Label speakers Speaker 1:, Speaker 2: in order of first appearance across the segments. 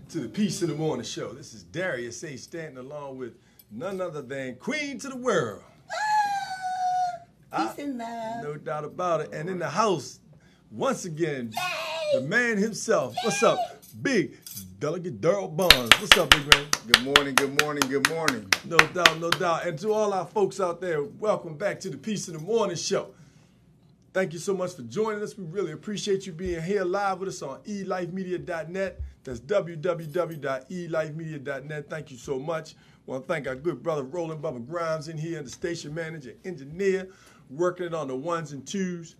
Speaker 1: to the Peace in the Morning show. This is Darius A. Stanton along with none other than Queen to the World.
Speaker 2: Peace and love.
Speaker 1: No doubt about it. And in the house, once again,
Speaker 2: Yay!
Speaker 1: the man himself. What's up? Big Delegate Daryl Bonds. What's up, big man?
Speaker 3: Good morning, good morning, good morning.
Speaker 1: No doubt, no doubt. And to all our folks out there, welcome back to the Peace in the Morning show. Thank you so much for joining us. We really appreciate you being here live with us on elifemedia.net. That's www.elifemedia.net. Thank you so much. I want to thank our good brother Roland Bubba Grimes in here, and the station manager, engineer, working it on the ones and twos.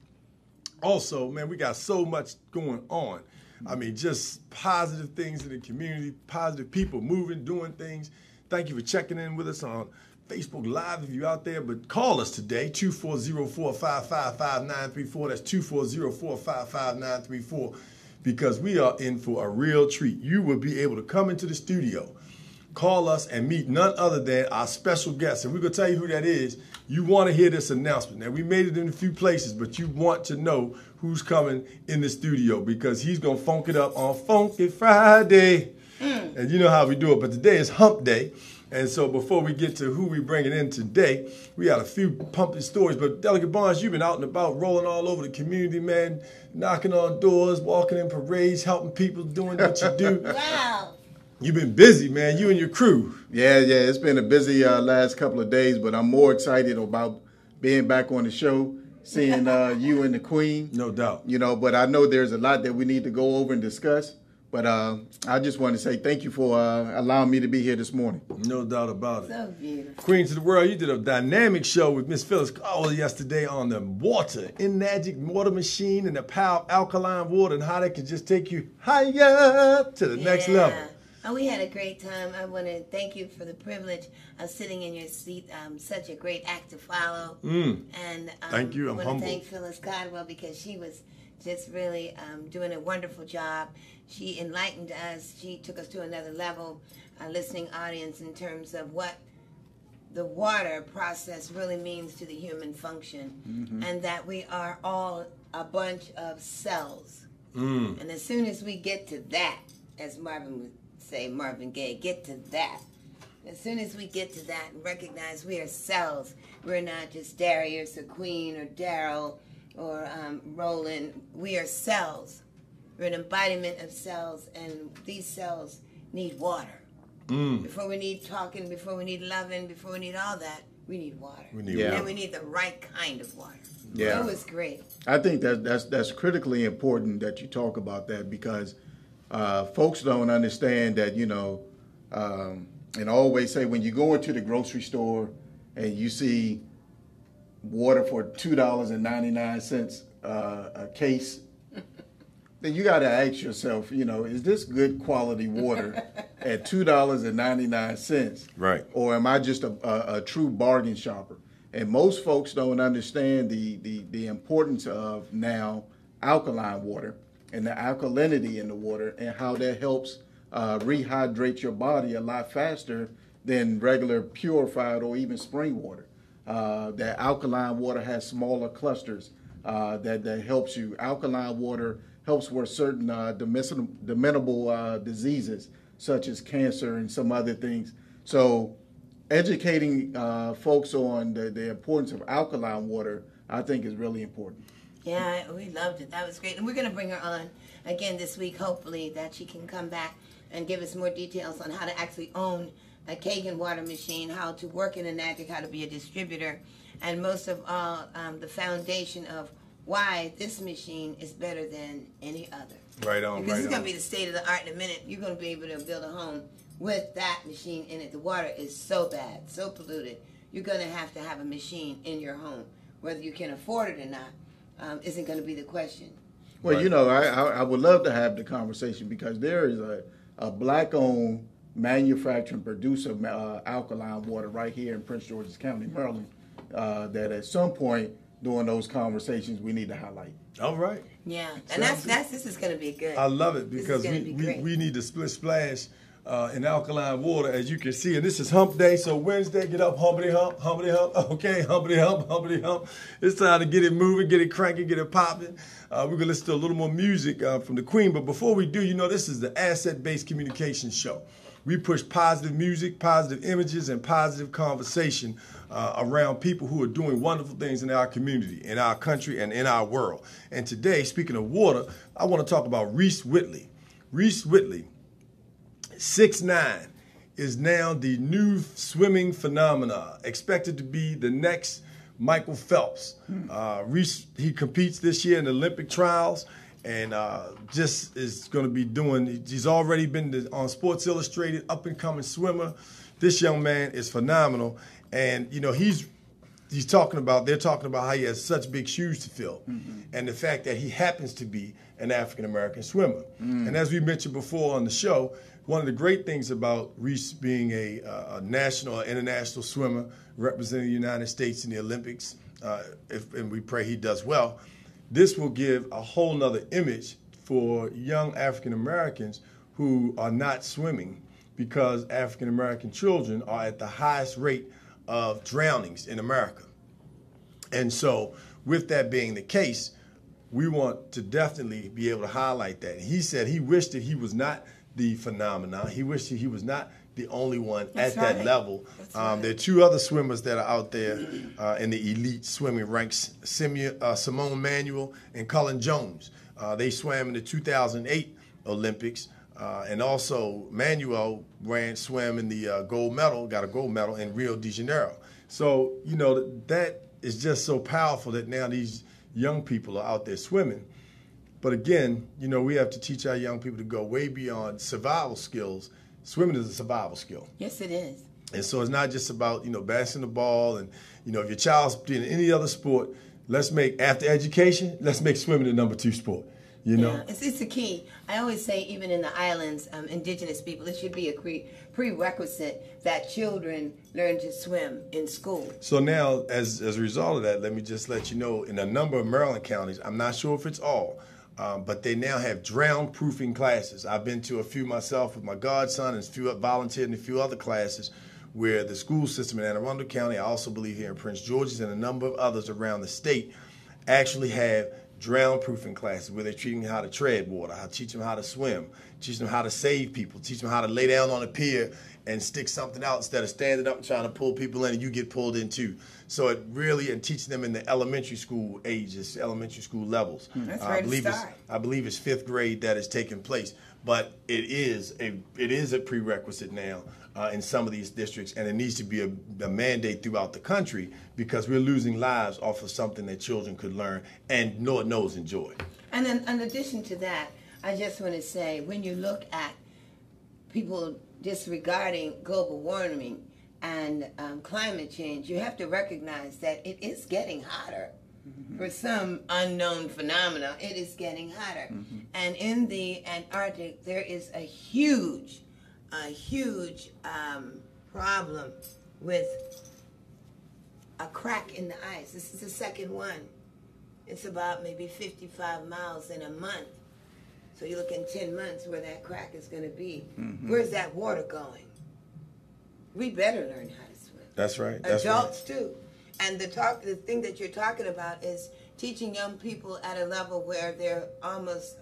Speaker 1: Also, man, we got so much going on. I mean, just positive things in the community, positive people moving, doing things. Thank you for checking in with us on Facebook Live if you're out there. But call us today, 240-455-5934. That's 240-455-5934, because we are in for a real treat. You will be able to come into the studio, call us, and meet none other than our special guest. And we're going to tell you who that is. You want to hear this announcement. Now, we made it in a few places, but you want to know who's coming in the studio, because he's going to funk it up on Funky Friday. And you know how we do it. But today is Hump Day. And so before we get to who we bringing in today, we got a few pumping stories. But Delegate Barnes, you've been out and about, rolling all over the community, man, knocking on doors, walking in parades, helping people, doing what you do.
Speaker 2: Wow.
Speaker 1: You've been busy, man, you and your crew.
Speaker 3: Yeah, it's been a busy last couple of days, but I'm more excited about being back on the show, seeing you and the Queen.
Speaker 1: No doubt.
Speaker 3: You know, but I know there's a lot that we need to go over and discuss. But I just want to say thank you for allowing me to be here this morning.
Speaker 1: No doubt about it.
Speaker 2: So beautiful.
Speaker 1: Queens of the World, you did a dynamic show with Miss Phyllis Caldwell yesterday on the water, Enagic water machine and the power of alkaline water, and how they can just take you higher to the next level.
Speaker 2: Oh, we had a great time. I want to thank you for the privilege of sitting in your seat. Such a great act to follow. And
Speaker 1: Thank you. I'm
Speaker 2: I want
Speaker 1: humbled.
Speaker 2: to thank Phyllis Caldwell, because she was just really doing a wonderful job. She enlightened us. She took us to another level, a listening audience, in terms of what the water process really means to the human function, and that we are all a bunch of cells. And as soon as we get to that, as Marvin would say, Marvin Gaye, get to that. As soon as we get to that and recognize we are cells, we're not just Darius or Queen or Daryl or Roland. We are cells. We're an embodiment of cells, and these cells need water. Before we need talking, before we need loving, before we need all that, we need water.
Speaker 1: We need
Speaker 3: water.
Speaker 2: And we need the right kind of water.
Speaker 3: Yeah.
Speaker 2: That was great.
Speaker 3: I think that's critically important that you talk about that, because folks don't understand that, you know, and I always say when you go into the grocery store and you see water for $2.99 a case, then you got to ask yourself, you know, is this good quality water at $2.99?
Speaker 1: Right.
Speaker 3: Or am I just a true bargain shopper? And most folks don't understand the importance of now alkaline water and the alkalinity in the water, and how that helps rehydrate your body a lot faster than regular purified or even spring water. That alkaline water has smaller clusters that helps you. Alkaline water helps with certain dementable diseases such as cancer and some other things. So educating folks on the importance of alkaline water, I think, is really important.
Speaker 2: Yeah, we loved it. That was great. And we're going to bring her on again this week, hopefully, that she can come back and give us more details on how to actually own a Kangen water machine, how to work in Enagic, how to be a distributor, and most of all, the foundation of why this machine is better than any other.
Speaker 1: Right on,
Speaker 2: Because
Speaker 1: right
Speaker 2: it's going
Speaker 1: on.
Speaker 2: to be the state of the art in a minute. You're going to be able to build a home with that machine in it. The water is so bad, so polluted. You're going to have a machine in your home. Whether you can afford it or not isn't going to be the question.
Speaker 3: Well,
Speaker 1: Right.
Speaker 3: you know, I would love to have the conversation, because there is a black-owned manufacturer and producer of alkaline water right here in Prince George's County, Maryland, that at some point during those conversations we need to highlight.
Speaker 1: All right.
Speaker 2: Yeah, and this is going to be good.
Speaker 1: I love it,
Speaker 2: This is
Speaker 1: because
Speaker 2: gonna be great.
Speaker 1: we need to split splash in alkaline water, as you can see. And this is hump day, so Wednesday, get up, humpity hump, okay, humpity hump. It's time to get it moving, get it cranking, get it popping. We're going to listen to a little more music from the Queen. But before we do, you know, this is the Asset-Based Communication Show. We push positive music, positive images, and positive conversation around people who are doing wonderful things in our community, in our country, and in our world. And today, speaking of water, I want to talk about Reese Whitley. Reese Whitley, 6'9", is now the new swimming phenomena, expected to be the next Michael Phelps. Reese, he competes this year in the Olympic trials, and just is going to be doing, he's already been on Sports Illustrated, up-and-coming swimmer. This young man is phenomenal, and, you know, they're talking about how he has such big shoes to fill, and the fact that he happens to be an African-American swimmer. And as we mentioned before on the show, one of the great things about Reese being a national or international swimmer representing the United States in the Olympics, and we pray he does well, this will give a whole nother image for young African-Americans who are not swimming, because African-American children are at the highest rate of drownings in America. And so with that being the case, we want to definitely be able to highlight that. He said he wished that he was not the phenomenon. He wished that he was not the only one at that level. There are two other swimmers that are out there in the elite swimming ranks, Simone Manuel and Cullen Jones. They swam in the 2008 Olympics. And also Manuel swam in the got a gold medal in Rio de Janeiro. So, you know, that is just so powerful that now these young people are out there swimming. But again, you know, we have to teach our young people to go way beyond survival skills. Swimming is a survival skill.
Speaker 2: Yes, it is.
Speaker 1: And so it's not just about, you know, bouncing the ball. And, you know, if your child's doing any other sport, after education, let's make swimming the number 2 sport. You know?
Speaker 2: Yeah, it's the key. I always say, even in the islands, indigenous people, it should be a prerequisite that children learn to swim in school.
Speaker 1: So now, as a result of that, let me just let you know, in a number of Maryland counties, I'm not sure if it's all, but they now have drown-proofing classes. I've been to a few myself with my godson, and volunteered in a few other classes where the school system in Anne Arundel County, I also believe here in Prince George's, and a number of others around the state, actually have drown-proofing classes where they're teaching them how to tread water, teach them how to swim, teach them how to save people, teach them how to lay down on a pier and stick something out instead of standing up and trying to pull people in and you get pulled in too. So it really, and teaching them in the elementary school ages, elementary school levels.
Speaker 2: That's where to start.
Speaker 1: I believe it's 5th grade that is taking place. But it is a prerequisite now in some of these districts, and it needs to be a mandate throughout the country, because we're losing lives off of something that children could learn and, Lord knows, enjoy.
Speaker 2: And then in addition to that, I just want to say, when you look at people disregarding global warming and climate change, you have to recognize that it is getting hotter. For some unknown phenomena, it is getting hotter. And in the Antarctic, there is a huge problem with a crack in the ice. This is the second one. It's about maybe 55 miles in a month. So you look in 10 months where that crack is going to be. Where's that water going? We better learn how to swim.
Speaker 1: That's right.
Speaker 2: Adults too. And the thing that you're talking about is teaching young people at a level where they're almost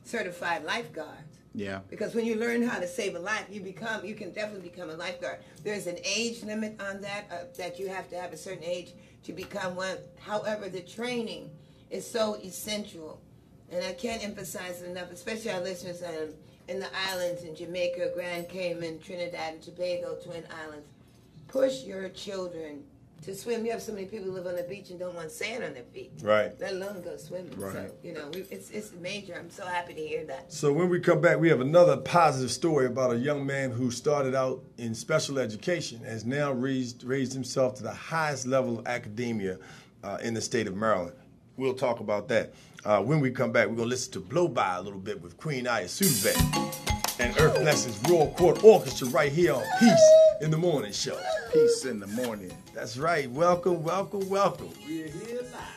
Speaker 2: certified lifeguards.
Speaker 3: Yeah.
Speaker 2: Because when you learn how to save a life, you can definitely become a lifeguard. There's an age limit on that, that you have to have a certain age to become one. However, the training is so essential. And I can't emphasize it enough, especially our listeners in the islands, in Jamaica, Grand Cayman, Trinidad and Tobago, Twin Islands. Push your children to swim. You have so many people who live on the beach and don't want sand on their feet.
Speaker 1: Right.
Speaker 2: Let alone go swimming.
Speaker 3: Right.
Speaker 2: So, you know, it's major. I'm so happy to hear that.
Speaker 1: So when we come back, we have another positive story about a young man who started out in special education, has now raised himself to the highest level of academia in the state of Maryland. We'll talk about that. When we come back, we're going to listen to Blow By a little bit with Queen Aya Sudbeck and Earth Blessings Royal Court Orchestra right here on Peace in the Morning Show.
Speaker 3: Peace in the morning.
Speaker 1: That's right. Welcome, welcome, welcome. We're here live.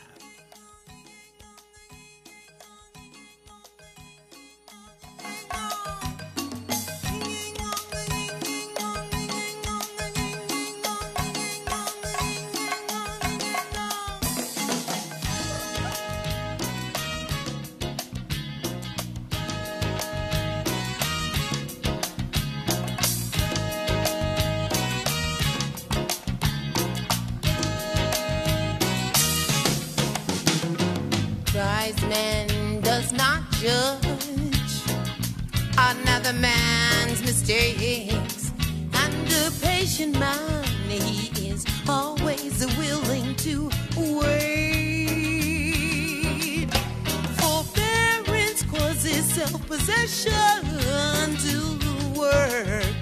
Speaker 2: another man's mistakes. And a patient man, he is always willing to wait. Forbearance causes self-possession to work.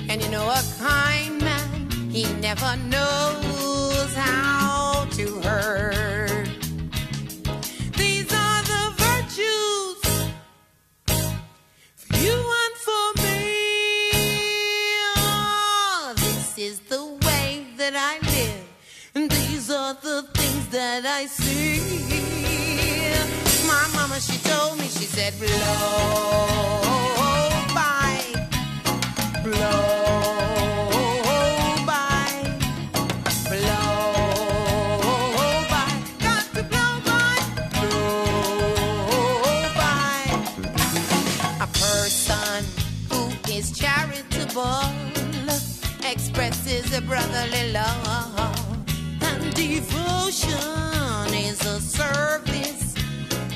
Speaker 2: And you know, a kind man, he never knows how to hurt. These are the virtues for you and for me. Oh, this is the way that I live, and these are the things that I see. My mama, she told me, she said, blow by, blow. Expresses a brotherly love, and devotion is a service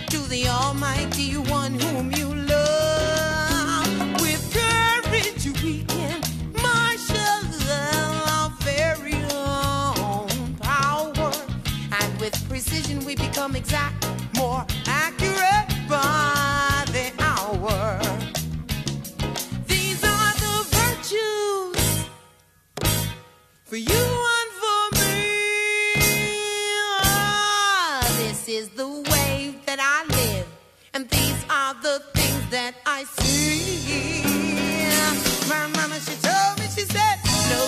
Speaker 2: to the Almighty One whom you love. With courage we can marshal our very own power, and with precision we become exact, more accurate by the hour. For you and for me, this is the way that I live, and these are the things that I see. My mama, she told me, she said, no,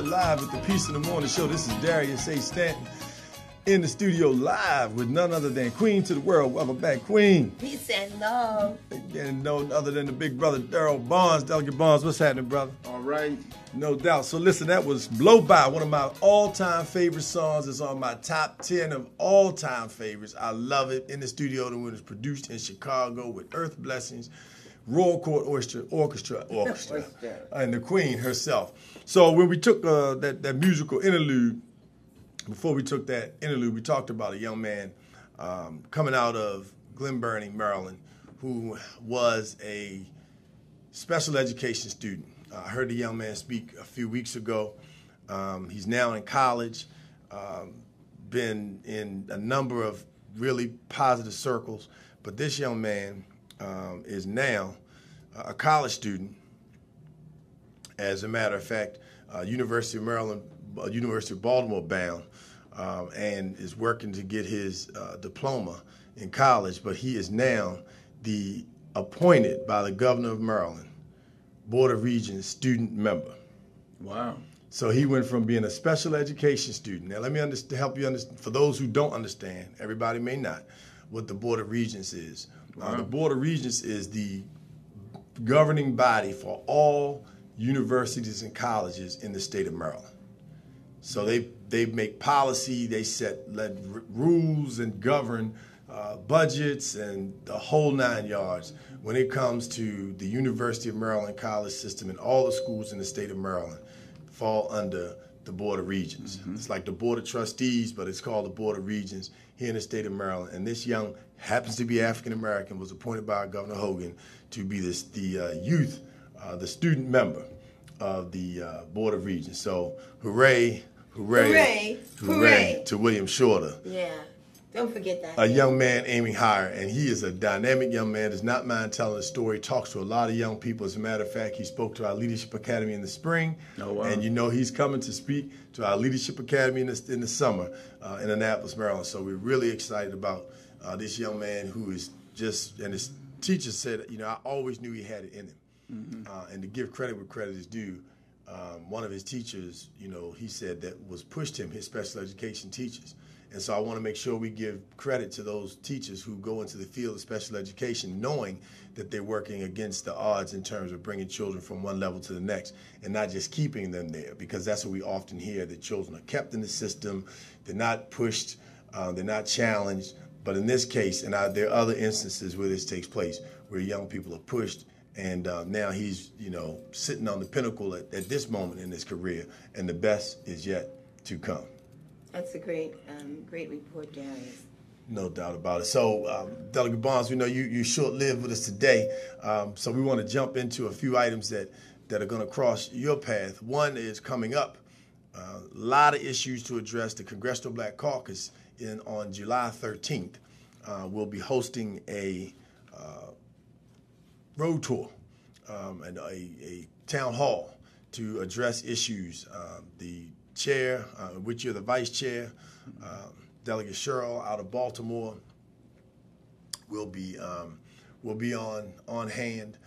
Speaker 2: live at the Peace in the Morning show. This is Darius A. Stanton in the studio live with none other than Queen to the world. Welcome back, Queen.
Speaker 4: Peace and love.
Speaker 2: And no other than the big brother, Daryl Barnes. Delegate Barnes, what's happening, brother?
Speaker 3: All right.
Speaker 2: No doubt. So listen, that was Blow By, one of my all-time favorite songs. It's on my top 10 of all-time favorites. I love it. In the studio, when it was produced in Chicago with Earth Blessings, Royal Court Orchestra, and the Queen herself. So when we took that musical interlude, before we took that interlude, we talked about a young man coming out of Glen Burnie, Maryland, who was a special education student. I heard the young man speak a few weeks ago. He's now in college, been in a number of really positive circles, but this young man is now a college student. As a matter of fact, University of Maryland, University of Baltimore bound, and is working to get his diploma in college, but he is now the appointed by the governor of Maryland Board of Regents student member.
Speaker 3: Wow.
Speaker 2: So he went from being a special education student. Now let me help you understand, for those who don't understand, everybody may not, what the Board of Regents is.
Speaker 3: Wow.
Speaker 2: The Board of Regents is the governing body for all universities and colleges in the state of Maryland. So they make policy, they set rules and govern budgets and the whole 9 yards when it comes to the University of Maryland college system, and all the schools in the state of Maryland fall under the Board of Regents. Mm-hmm. It's like the Board of Trustees, but it's called the Board of Regents here in the state of Maryland. And this young, happens to be African American, was appointed by Governor Hogan to be the student member
Speaker 1: of the Board of Regents. So hooray,
Speaker 2: Hooray, hooray.
Speaker 1: to William Shorter.
Speaker 2: Yeah, don't forget that.
Speaker 1: A young man aiming higher, and he is a dynamic young man, does not mind telling a story, talks to a lot of young people. As a matter of fact, he spoke to our Leadership Academy in the spring,
Speaker 3: Oh, wow.
Speaker 1: and you know he's coming to speak to our Leadership Academy in the summer in Annapolis, Maryland. So we're really excited about this young man who is just, and his teacher said, you know, I always knew he had it in him. Mm-hmm. And to give credit where credit is due, one of his teachers, you know, he said that was pushed him, his special education teachers. And so I want to make sure we give credit to those teachers who go into the field of special education knowing that they're working against the odds in terms of bringing children from one level to the next and not just keeping them there, because that's what we often hear, that children are kept in the system, they're not pushed, they're not challenged. But in this case, and there are other instances where this takes place, where young people are pushed, and now he's, you know, sitting on the pinnacle at this moment in his career, and the best is yet to come.
Speaker 2: That's a great report, Darius.
Speaker 1: No doubt about it. So, Delegate Barnes, we know you short-lived with us today, so we want to jump into a few items that are going to cross your path. One is coming up, a lot of issues to address. The Congressional Black Caucus on July 13th will be hosting a road tour and a town hall to address issues. The chair, which you're the vice chair, Delegate Sherrill out of Baltimore, will be on hand,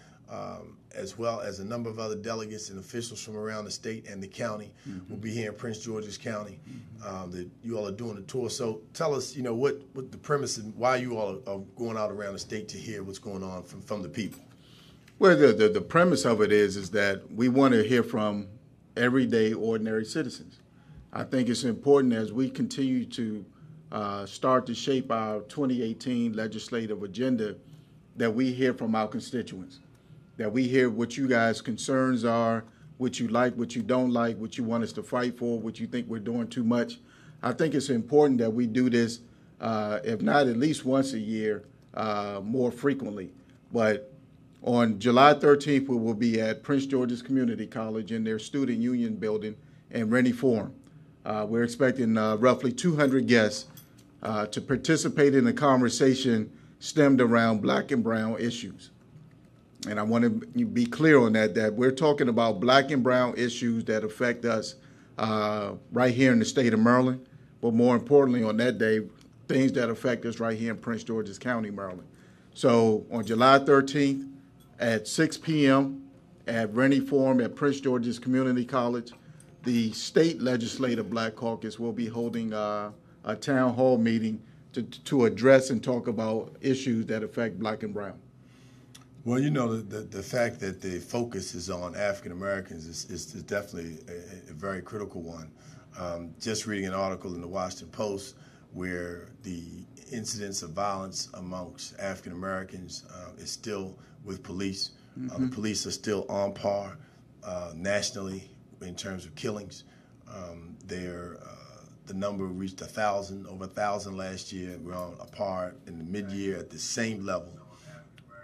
Speaker 1: as well as a number of other delegates and officials from around the state and the county. Mm-hmm. Will be here in Prince George's County. That you all are doing the tour. So tell us, you know, what the premise and why you all are going out around the state to hear what's going on from the people.
Speaker 3: Well, the premise of it is that we want to hear from everyday, ordinary citizens. I think it's important as we continue to start to shape our 2018 legislative agenda that we hear from our constituents, that we hear what you guys' concerns are, what you like, what you don't like, what you want us to fight for, what you think we're doing too much. I think it's important that we do this, if not at least once a year, more frequently. But on July 13th, we will be at Prince George's Community College in their Student Union building in Rennie Forum. We're expecting roughly 200 guests to participate in a conversation stemmed around black and brown issues. And I want to be clear on that we're talking about black and brown issues that affect us right here in the state of Maryland, but more importantly on that day, things that affect us right here in Prince George's County, Maryland. So on July 13th at 6 p.m. at Rennie Forum at Prince George's Community College, the State Legislative Black Caucus will be holding a town hall meeting to address and talk about issues that affect black and brown.
Speaker 1: Well, you know, the fact that the focus is on African Americans is definitely a very critical one. Just reading an article in the Washington Post where the incidence of violence amongst African Americans is still with police. Mm-hmm. The police are still on par nationally in terms of killings. The number reached 1,000, over 1,000 last year. We're on a par in the mid-year at the same level.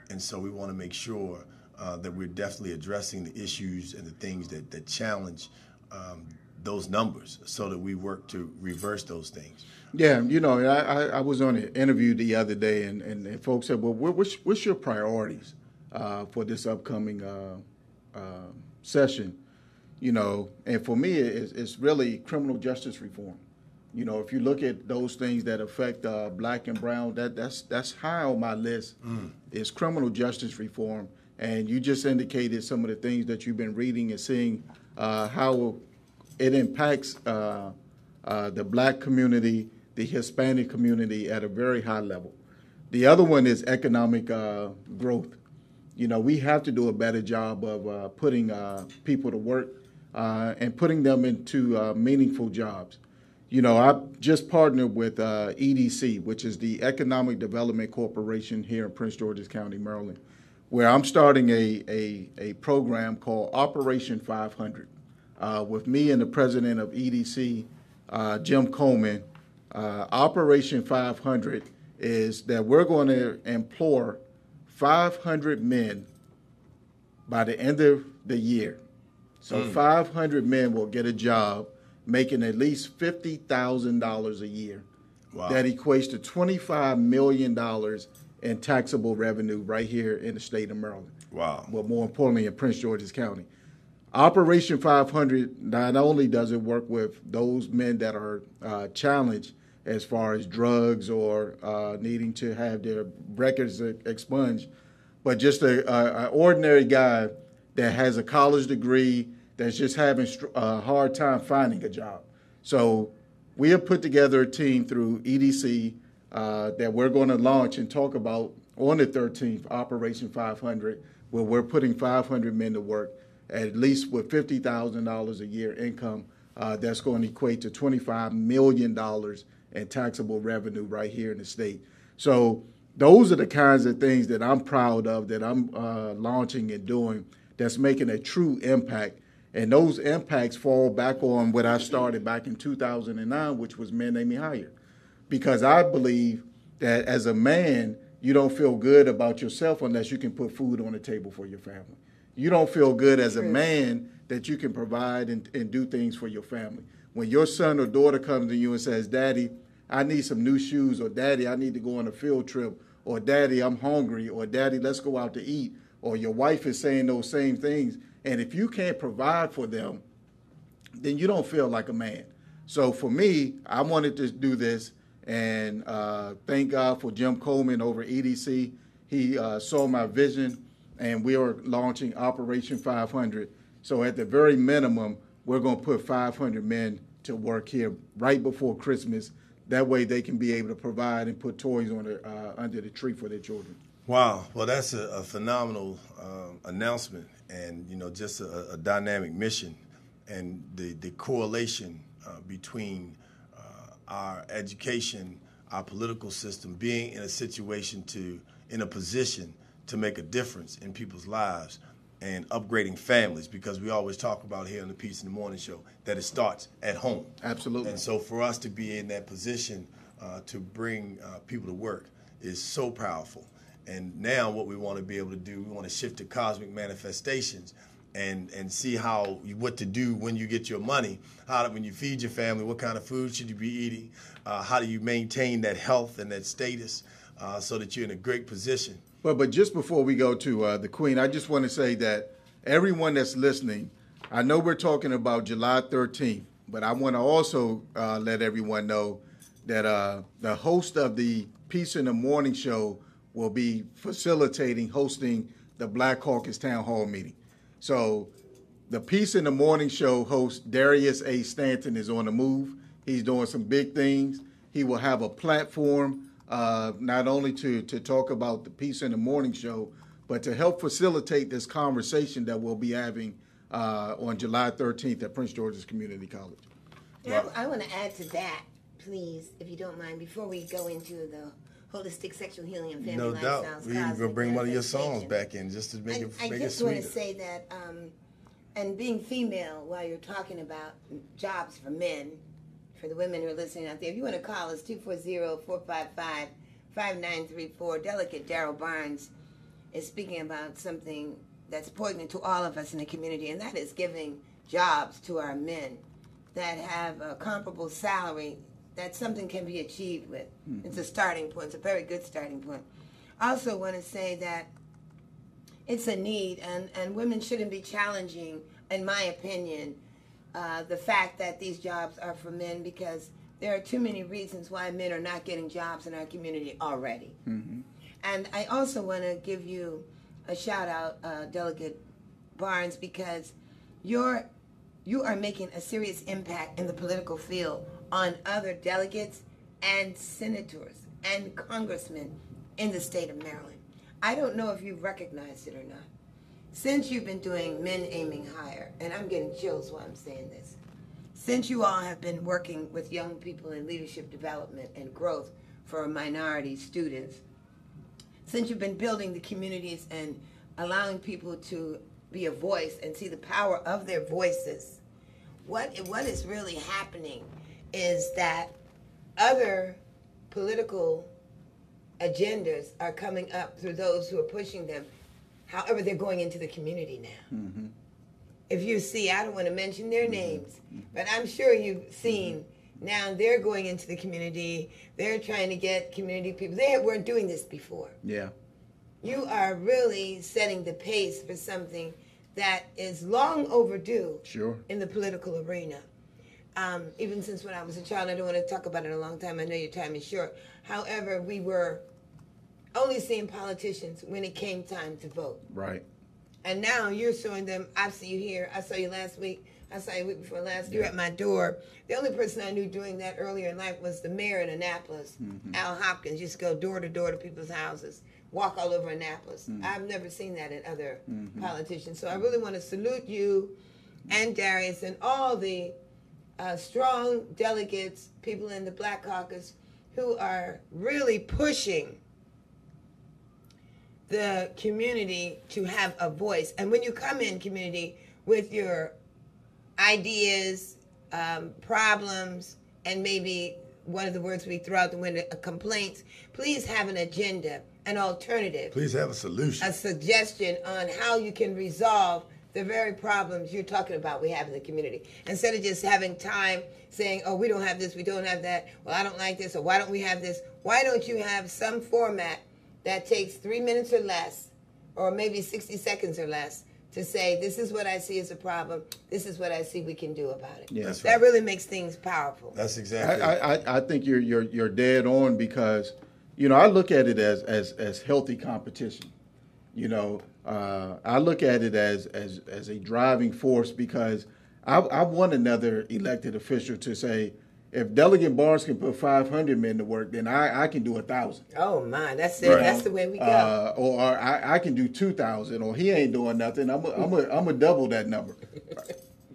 Speaker 1: And so we want to make sure that we're definitely addressing the issues and the things that challenge those numbers so that we work to reverse those things.
Speaker 3: Yeah, you know, I was on an interview the other day, and folks said, well, what's your priorities for this upcoming session? You know, and for me, it's really criminal justice reform. You know, if you look at those things that affect black and brown, that's high on my list is criminal justice reform. And you just indicated some of the things that you've been reading and seeing how it impacts the black community, the Hispanic community at a very high level. The other one is economic growth. You know, we have to do a better job of putting people to work and putting them into meaningful jobs. You know, I just partnered with EDC, which is the Economic Development Corporation here in Prince George's County, Maryland, where I'm starting a program called Operation 500 with me and the president of EDC, Jim Coleman. Operation 500 is that we're going to employ 500 men by the end of the year So 500 men will get a job making at least $50,000 a year.
Speaker 1: Wow.
Speaker 3: That equates to $25 million in taxable revenue right here in the state of Maryland.
Speaker 1: Wow.
Speaker 3: But more importantly, in Prince George's County. Operation 500 not only does it work with those men that are challenged as far as drugs or needing to have their records expunged, but just an ordinary guy that has a college degree that's just having a hard time finding a job. So we have put together a team through EDC that we're going to launch and talk about on the 13th, Operation 500, where we're putting 500 men to work, at least with $50,000 a year income. That's going to equate to $25 million in taxable revenue right here in the state. So those are the kinds of things that I'm proud of, that I'm launching and doing, that's making a true impact. And those impacts fall back on what I started back in 2009, which was Men Name Me Higher. Because I believe that as a man, you don't feel good about yourself unless you can put food on the table for your family. You don't feel good as a man that you can provide and do things for your family. When your son or daughter comes to you and says, Daddy, I need some new shoes, or Daddy, I need to go on a field trip, or Daddy, I'm hungry, or Daddy, let's go out to eat, or your wife is saying those same things, and if you can't provide for them, then you don't feel like a man. So for me, I wanted to do this, and thank God for Jim Coleman over at EDC. He saw my vision, and we are launching Operation 500. So at the very minimum, we're going to put 500 men to work here right before Christmas. That way they can be able to provide and put toys on under the tree for their children.
Speaker 1: Wow. Well, that's a phenomenal announcement, and, just a dynamic mission, and the correlation between our education, our political system, being in a situation in a position to make a difference in people's lives and upgrading families, because we always talk about here on the Peace in the Morning Show that it starts at home.
Speaker 3: Absolutely.
Speaker 1: And so for us to be in that position to bring people to work is so powerful. And now what we want to be able to do, we want to shift to cosmic manifestations and see what to do when you get your money, when you feed your family, what kind of food should you be eating, how do you maintain that health and that status so that you're in a great position.
Speaker 3: But just before we go to the Queen, I just want to say that everyone that's listening, I know we're talking about July 13th, but I want to also let everyone know that the host of the Peace in the Morning Show will be hosting the Black Caucus Town Hall meeting. So the Peace in the Morning Show host, Darius A. Stanton, is on the move. He's doing some big things. He will have a platform not only to talk about the Peace in the Morning Show, but to help facilitate this conversation that we'll be having on July 13th at Prince George's Community College.
Speaker 2: Wow. I want to add to that, please, if you don't mind, before we go into the holistic sexual healing and family lifestyles.
Speaker 1: No doubt. We're going to bring one of your songs back in just to make it sweeter.
Speaker 2: I just want to say that, and being female, while you're talking about jobs for men, for the women who are listening out there, if you want to call us, 240-455-5934. Delegate Darrell Barnes is speaking about something that's important to all of us in the community, and that is giving jobs to our men that have a comparable salary that something can be achieved with. Mm-hmm. It's a starting point. It's a very good starting point. I also want to say that it's a need, and women shouldn't be challenging, in my opinion, the fact that these jobs are for men, because there are too many reasons why men are not getting jobs in our community already. Mm-hmm. And I also want to give you a shout out, Delegate Barnes, because you are making a serious impact in the political field on other delegates and senators and congressmen in the state of Maryland. I don't know if you've recognized it or not. Since you've been doing Men Aiming Higher, and I'm getting chills while I'm saying this, since you all have been working with young people in leadership development and growth for minority students, since you've been building the communities and allowing people to be a voice and see the power of their voices, what is really happening is that other political agendas are coming up through those who are pushing them. However, they're going into the community now. Mm-hmm. if you see, I don't want to mention their names, but I'm sure you've seen. Now they're going into the community. They're trying to get community people. They weren't doing this before.
Speaker 3: Yeah.
Speaker 2: You are really setting the pace for something that is long overdue.
Speaker 3: Sure.
Speaker 2: In the political arena. Even since when I was a child, I don't want to talk about it a long time. I know your time is short. However, we were only seeing politicians when it came time to vote.
Speaker 3: Right.
Speaker 2: And now you're showing them, I see you here, I saw you last week, I saw you the week before last, you're at my door. The only person I knew doing that earlier in life was the mayor in Annapolis, Al Hopkins. Used to go door to door to people's houses, walk all over Annapolis. I've never seen that in other politicians. So I really want to salute you and Darius and all the strong delegates, people in the Black Caucus, who are really pushing the community to have a voice. And when you come in, community, with your ideas, problems, and maybe one of the words we throw out the window, complaints, please have an agenda, an alternative.
Speaker 1: Please have a solution.
Speaker 2: A suggestion on how you can resolve the very problems you're talking about we have in the community. Instead of just having time saying, oh, we don't have this, we don't have that, well, I don't like this, or why don't we have this? Why don't you have some format that takes 3 minutes or less, or maybe 60 seconds or less, to say, this is what I see as a problem, this is what I see we can do about it.
Speaker 3: Yeah, that's
Speaker 2: that really makes things powerful.
Speaker 1: That's exactly.
Speaker 3: I think you're dead on, because, you know, I look at it as healthy competition. You know, I look at it as a driving force, because I want another elected official to say, if Delegate Barnes can put 500 men to work, then I can do 1,000.
Speaker 2: Oh my, that's it.
Speaker 3: Right.
Speaker 2: That's the way we go.
Speaker 3: Or I can do 2,000. Or he ain't doing nothing. I'm a double that number.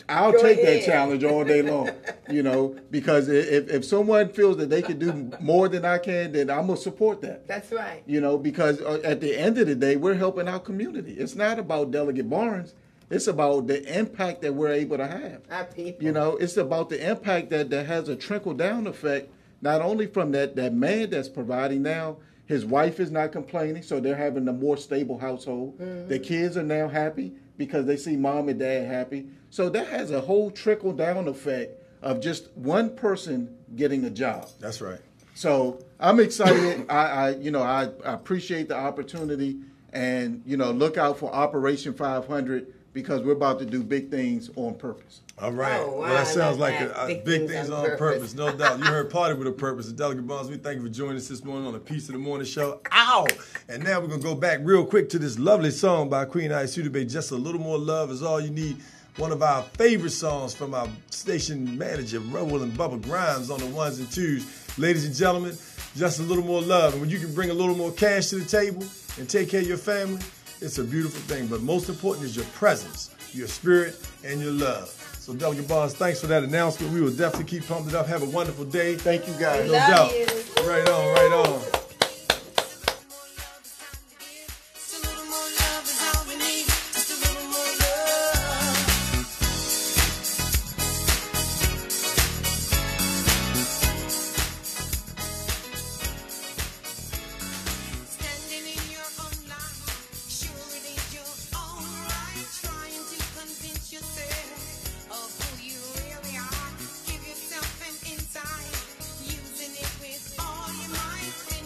Speaker 3: I'll take that challenge all day long. You know, because if someone feels that they can do more than I can, then I'm gonna support that.
Speaker 2: That's right.
Speaker 3: You know, because at the end of the day, we're helping our community. It's not about Delegate Barnes. It's about the impact that we're able to have.
Speaker 2: Our people.
Speaker 3: You know, it's about the impact that has a trickle-down effect, not only from that man that's providing now. His wife is not complaining, so they're having a more stable household. The kids are now happy because they see mom and dad happy. So that has a whole trickle-down effect of just one person getting a job.
Speaker 1: That's right.
Speaker 3: So I'm excited. I appreciate the opportunity, and, you know, look out for Operation 500, because we're about to do big things on purpose.
Speaker 1: All right.
Speaker 2: Oh, wow,
Speaker 1: Well, that sounds like
Speaker 2: big
Speaker 1: things on purpose, no doubt. You heard Party with a Purpose. And Delegate Barnes, we thank you for joining us this morning on the Piece of the Morning Show. Ow! And now we're going to go back real quick to this lovely song by Queen Ayesudebe, Just a Little More Love Is All You Need. One of our favorite songs from our station manager, Rowell and Bubba Grimes, on the ones and twos. Ladies and gentlemen, just a little more love. And when you can bring a little more cash to the table and take care of your family, it's a beautiful thing. But most important is your presence, your spirit, and your love. So, Delegate Barnes, thanks for that announcement. We will definitely keep pumping it up. Have a wonderful day.
Speaker 3: Thank you, guys.
Speaker 1: No doubt. Right on, right on.
Speaker 4: Give yourself an insight, using it with all your might.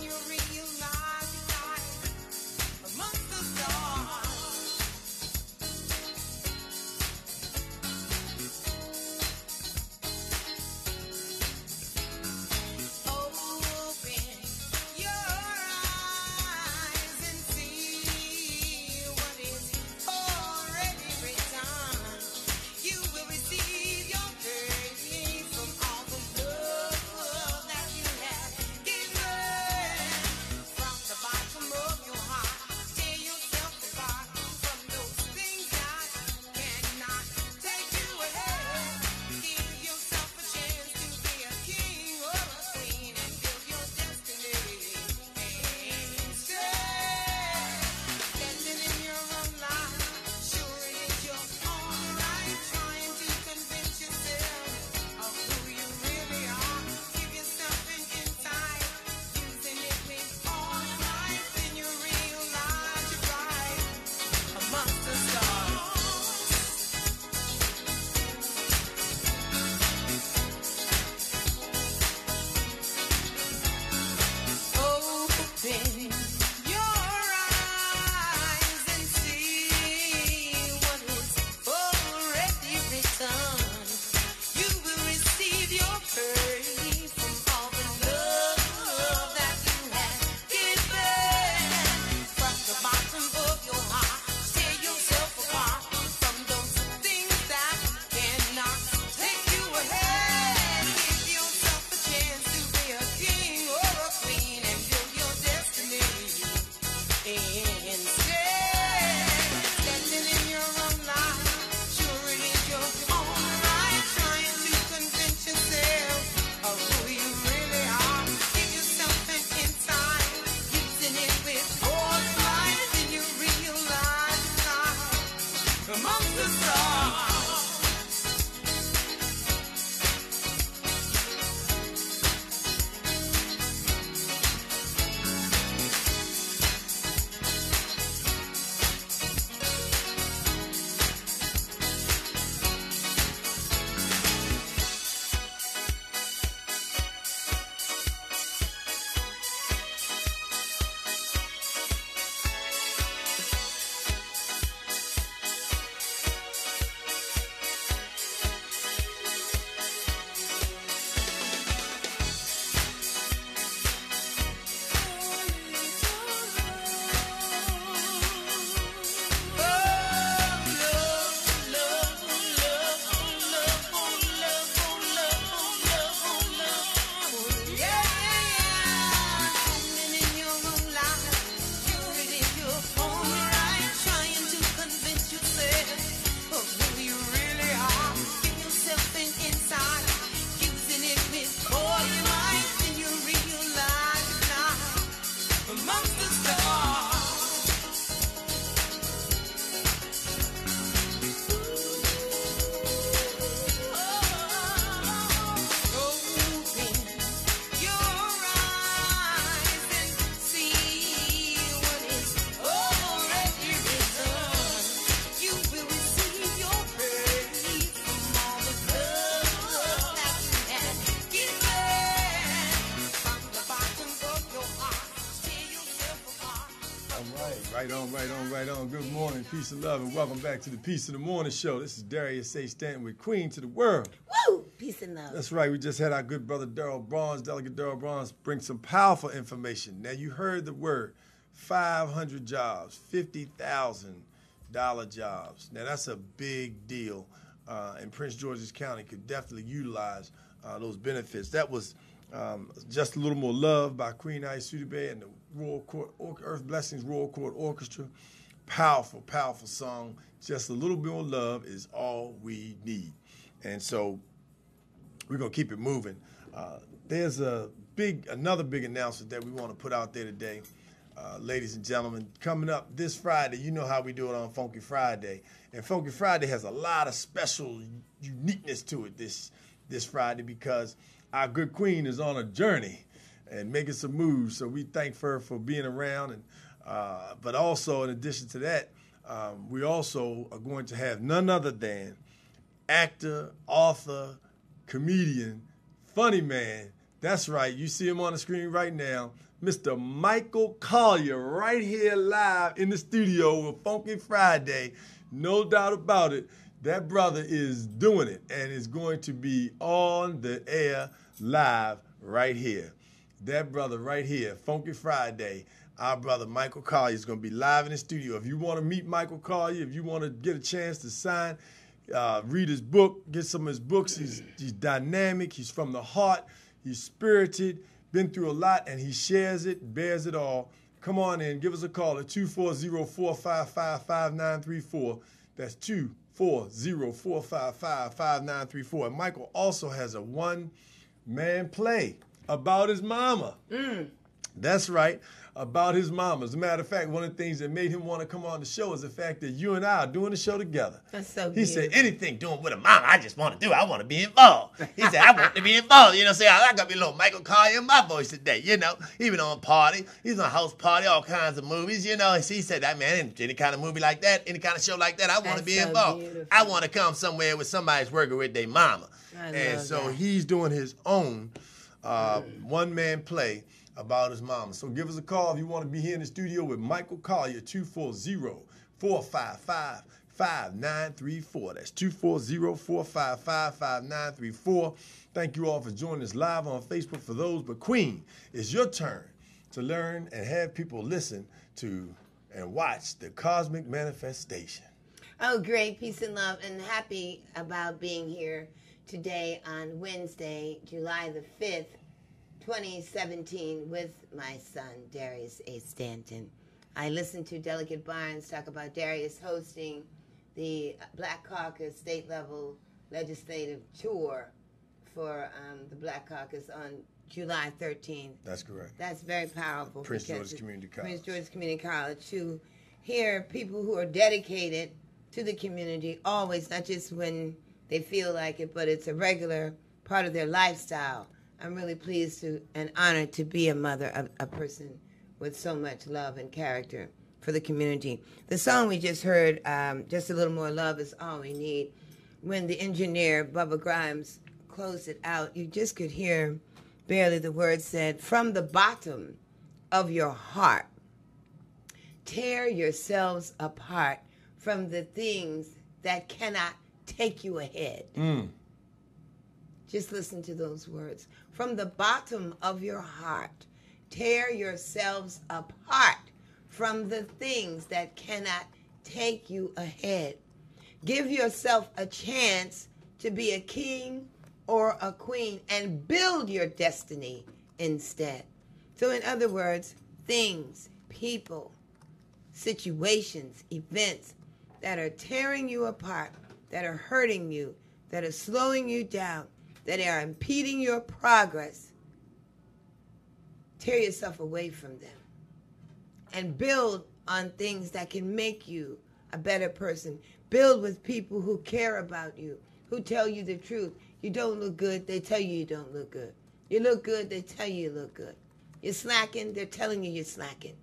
Speaker 1: Right on, right on, right on. Good morning, peace and love, and welcome back to the Peace of the Morning Show. This is Darius A. Stanton with Queen to the World.
Speaker 2: Woo! Peace and love.
Speaker 1: That's right. We just had our good brother Darrell Bronze, Delegate Darrell Bronze, bring some powerful information. Now, you heard the word 500 jobs, $50,000 jobs. Now, that's a big deal, and Prince George's County could definitely utilize those benefits. That was Just a Little More Love by Queen Ayesudebe and the Royal Court, Earth Blessings Royal Court Orchestra. Powerful, powerful song. Just a little bit more love is all we need. And so we're going to keep it moving. There's another big announcement that we want to put out there today. Ladies and gentlemen, coming up this Friday, you know how we do it on Funky Friday. And Funky Friday has a lot of special uniqueness to it this Friday because our good queen is on a journey and making some moves. So we thank her for being around. And but also, in addition to that, we also are going to have none other than actor, author, comedian, funny man. That's right. You see him on the screen right now. Mr. Michael Collier right here live in the studio with Funky Friday. No doubt about it. That brother is doing it and is going to be on the air live right here. That brother right here, Funky Friday, our brother Michael Collier is going to be live in the studio. If you want to meet Michael Collier, if you want to get a chance to sign, read his book, get some of his books, he's dynamic, he's from the heart, he's spirited, been through a lot, and he shares it, bears it all. Come on in, give us a call at 240-455-5934. That's 240-455-5934. And Michael also has a one-man play about his mama. That's right, about his mama. As a matter of fact, one of the things that made him want to come on the show is the fact that you and I are doing the show together.
Speaker 2: That's so
Speaker 4: He
Speaker 2: beautiful.
Speaker 4: said, anything doing with a mama, I just want to do. I want to be involved. He said, I want to be involved. You know what I'm saying? I got to be a little Michael Collier in my voice today, you know. Even on party. He's on house party, all kinds of movies, you know. And he said, that man, any kind of movie like that, any kind of show like that, I want to
Speaker 2: That's
Speaker 4: be
Speaker 2: so
Speaker 4: involved.
Speaker 2: beautiful.
Speaker 4: I want to come somewhere with somebody's working with their mama.
Speaker 2: I
Speaker 1: And
Speaker 2: love
Speaker 1: so
Speaker 2: that.
Speaker 1: he's doing his own one-man play about his mama. So give us a call if you want to be here in the studio with Michael Collier, 240-455-5934. That's 240-455-5934. Thank you all for joining us live on Facebook for those. But Queen, it's your turn to learn and have people listen to and watch the Cosmic Manifestation.
Speaker 2: Oh, great. Peace and love. And happy about being here today on Wednesday, July the 5th, 2017, with my son, Darius A. Stanton. I listened to Delegate Barnes talk about Darius hosting the Black Caucus state-level legislative tour for the Black Caucus on July 13th.
Speaker 1: That's correct.
Speaker 2: That's very powerful.
Speaker 1: Prince
Speaker 2: because
Speaker 1: George's Community College.
Speaker 2: Prince George's Community College, to hear people who are dedicated to the community always, not just when they feel like it, but it's a regular part of their lifestyle. I'm really pleased to and honored to be a mother, a person with so much love and character for the community. The song we just heard, Just a Little More Love is All We Need. When the engineer, Bubba Grimes, closed it out, you just could hear barely the words said, from the bottom of your heart, tear yourselves apart from the things that cannot take you ahead. Just listen to those words. From the bottom of your heart, tear yourselves apart from the things that cannot take you ahead. Give yourself a chance to be a king or a queen and build your destiny instead. So in other words, things, people, situations, events that are tearing you apart, that are hurting you, that are slowing you down, that are impeding your progress, tear yourself away from them and build on things that can make you a better person. Build with people who care about you, who tell you the truth. You don't look good, they tell you you don't look good. You look good, they tell you you look good. You're slacking, they're telling you you're slacking.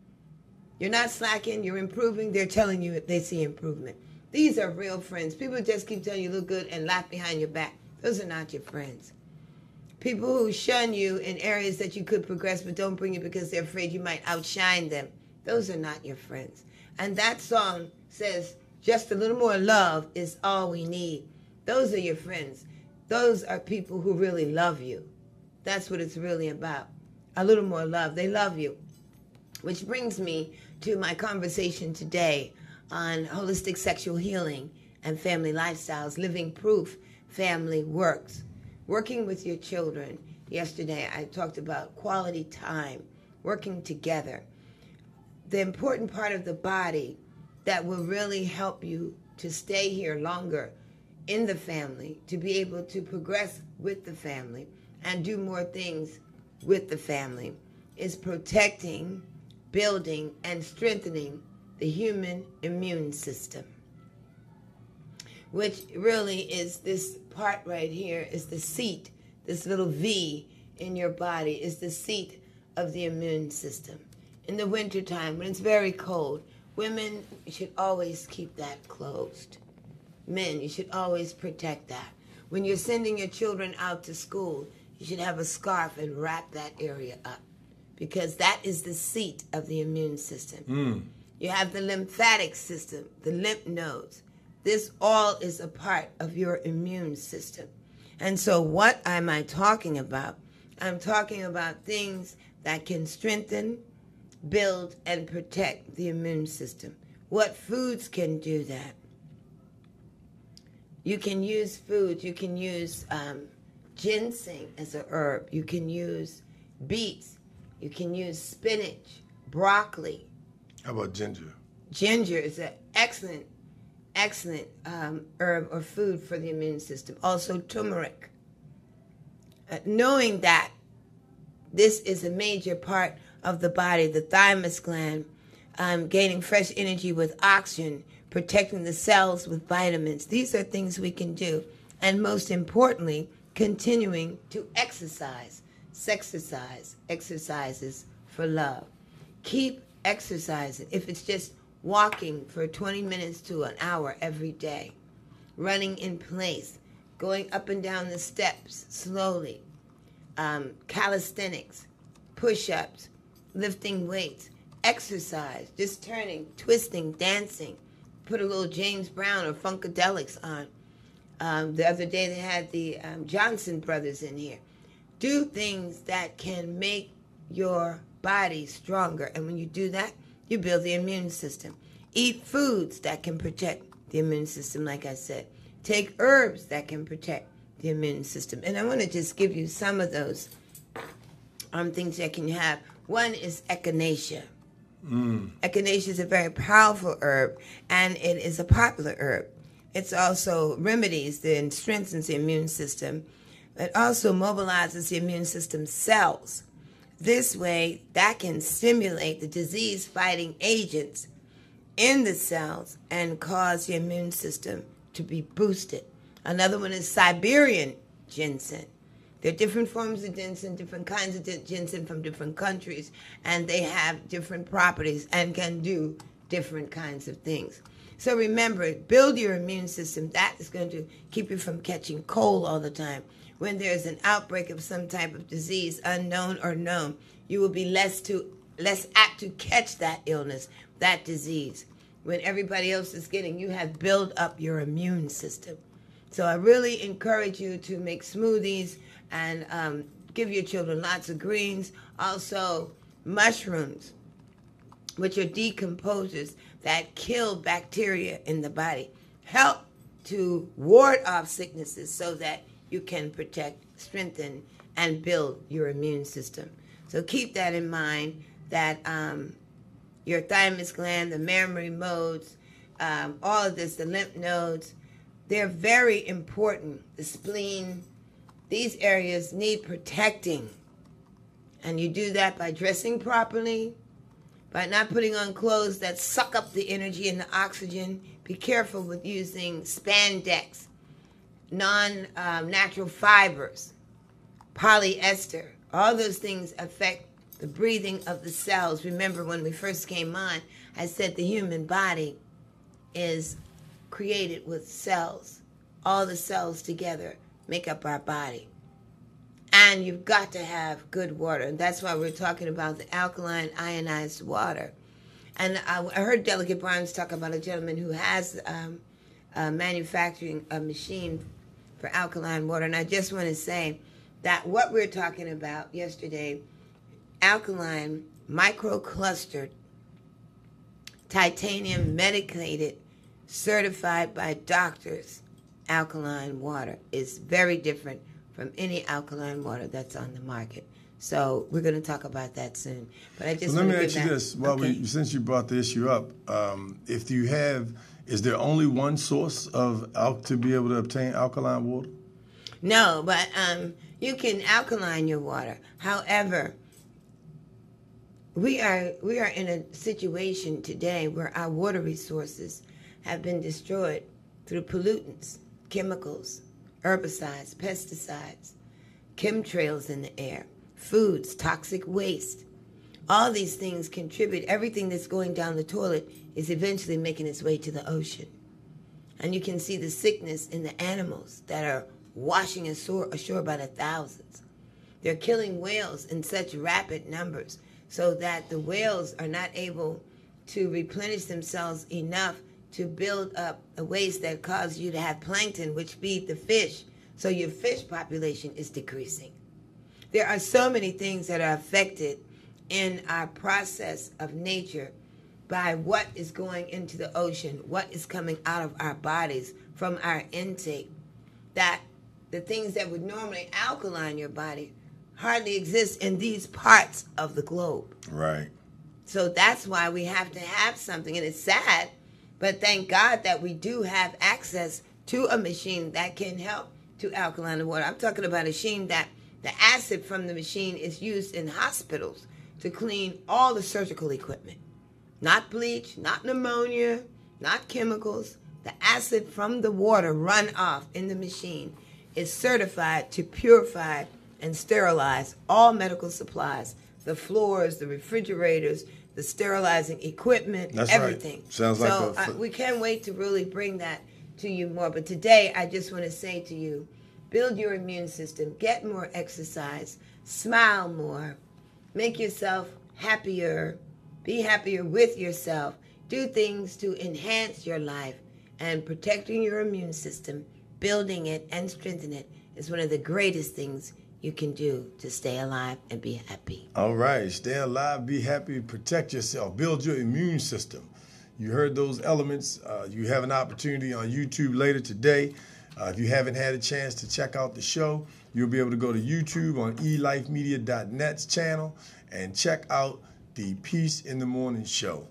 Speaker 2: You're not slacking, you're improving, they're telling you they see improvement. These are real friends. People who just keep telling you look good and laugh behind your back. Those are not your friends. People who shun you in areas that you could progress but don't bring you because they're afraid you might outshine them. Those are not your friends. And that song says, just a little more love is all we need. Those are your friends. Those are people who really love you. That's what it's really about. A little more love. They love you. Which brings me to my conversation today on holistic sexual healing and family lifestyles, living proof family works. Working with your children. Yesterday I talked about quality time, working together. The important part of the body that will really help you to stay here longer in the family, to be able to progress with the family and do more things with the family, is protecting, building, and strengthening the human immune system, which really is this part right here, is the seat, this little V in your body is the seat of the immune system. In the wintertime, when it's very cold, women should always keep that closed. Men, you should always protect that. When you're sending your children out to school, you should have a scarf and wrap that area up, because that is the seat of the immune system. You have the lymphatic system, the lymph nodes. This all is a part of your immune system. And so what am I talking about? I'm talking about things that can strengthen, build, and protect the immune system. What foods can do that? You can use foods. You can use ginseng as a herb. You can use beets. You can use spinach, broccoli.
Speaker 1: How about ginger?
Speaker 2: Ginger is an excellent herb or food for the immune system. Also turmeric. Knowing that this is a major part of the body, the thymus gland, gaining fresh energy with oxygen, protecting the cells with vitamins. These are things we can do. And most importantly, continuing to exercise. Sexercise, exercises for love. Keep exercising. If it's just walking for 20 minutes to an hour every day, running in place, going up and down the steps slowly, calisthenics, push-ups, lifting weights, exercise, just turning, twisting, dancing. Put a little James Brown or Funkadelics on. The other day they had the Johnson Brothers in here. Do things that can make your body stronger. And when you do that, you build the immune system. Eat foods that can protect the immune system, like I said. Take herbs that can protect the immune system. And I want to just give you some of those things that can have. One is echinacea. Echinacea is a very powerful herb, and it is a popular herb. It's also remedies and strengthens the immune system. It also mobilizes the immune system cells. This way, that can stimulate the disease-fighting agents in the cells and cause the immune system to be boosted. Another one is Siberian ginseng. There are different forms of ginseng, different kinds of ginseng from different countries, and they have different properties and can do different kinds of things. So remember, build your immune system. That is going to keep you from catching cold all the time. When there's an outbreak of some type of disease, unknown or known, you will be less apt to catch that illness, that disease. When everybody else is getting, you have built up your immune system. So I really encourage you to make smoothies and give your children lots of greens. Also, mushrooms, which are decomposers that kill bacteria in the body, help to ward off sicknesses so that you can protect, strengthen, and build your immune system. So keep that in mind, that your thymus gland, the mammary modes, all of this, the lymph nodes, they're very important. The spleen, these areas need protecting. And you do that by dressing properly, by not putting on clothes that suck up the energy and the oxygen. Be careful with using spandex, non-natural fibers, polyester. All those things affect the breathing of the cells. Remember, when we first came on, I said the human body is created with cells. All the cells together make up our body. And you've got to have good water. And that's why we're talking about the alkaline ionized water. And I heard Delegate Barnes talk about a gentleman who has manufacturing a machine for alkaline water. And I just want to say that what we were talking about yesterday, alkaline, microclustered, titanium medicated, certified by doctors, alkaline water is very different from any alkaline water that's on the market. So we're going to talk about that soon. But I just
Speaker 1: let me
Speaker 2: want to
Speaker 1: ask you this: since you brought the issue up, if you have, is there only one source of to be able to obtain alkaline water?
Speaker 2: No, but you can alkaline your water. However, we are in a situation today where our water resources have been destroyed through pollutants, chemicals, herbicides, pesticides, chemtrails in the air, foods, toxic waste. All these things contribute. Everything that's going down the toilet is eventually making its way to the ocean. And you can see the sickness in the animals that are washing ashore by the thousands. They're killing whales in such rapid numbers so that the whales are not able to replenish themselves enough to build up a waste that causes you to have plankton, which feed the fish. So your fish population is decreasing. There are so many things that are affected in our process of nature by what is going into the ocean, what is coming out of our bodies from our intake, that the things that would normally alkaline your body hardly exist in these parts of the globe.
Speaker 1: Right.
Speaker 2: So that's why we have to have something, and it's sad, but thank God that we do have access to a machine that can help to alkaline the water. I'm talking about a machine that the acid from the machine is used in hospitals to clean all the surgical equipment. Not bleach, not pneumonia, not chemicals. The acid from the water run off in the machine is certified to purify and sterilize all medical supplies, the floors, the refrigerators, the sterilizing equipment,
Speaker 1: That's
Speaker 2: everything.
Speaker 1: Right. Sounds like
Speaker 2: we can't wait to really bring that to you more. But today, I just want to say to you, build your immune system, get more exercise, smile more, make yourself happier, be happier with yourself, do things to enhance your life, and protecting your immune system, building it and strengthening it is one of the greatest things you can do to stay alive and be happy.
Speaker 1: All right. Stay alive, be happy, protect yourself, build your immune system. You heard those elements. You have an opportunity on YouTube later today. If you haven't had a chance to check out the show, you'll be able to go to YouTube on elifemedia.net's channel and check out the Peace in the Morning show.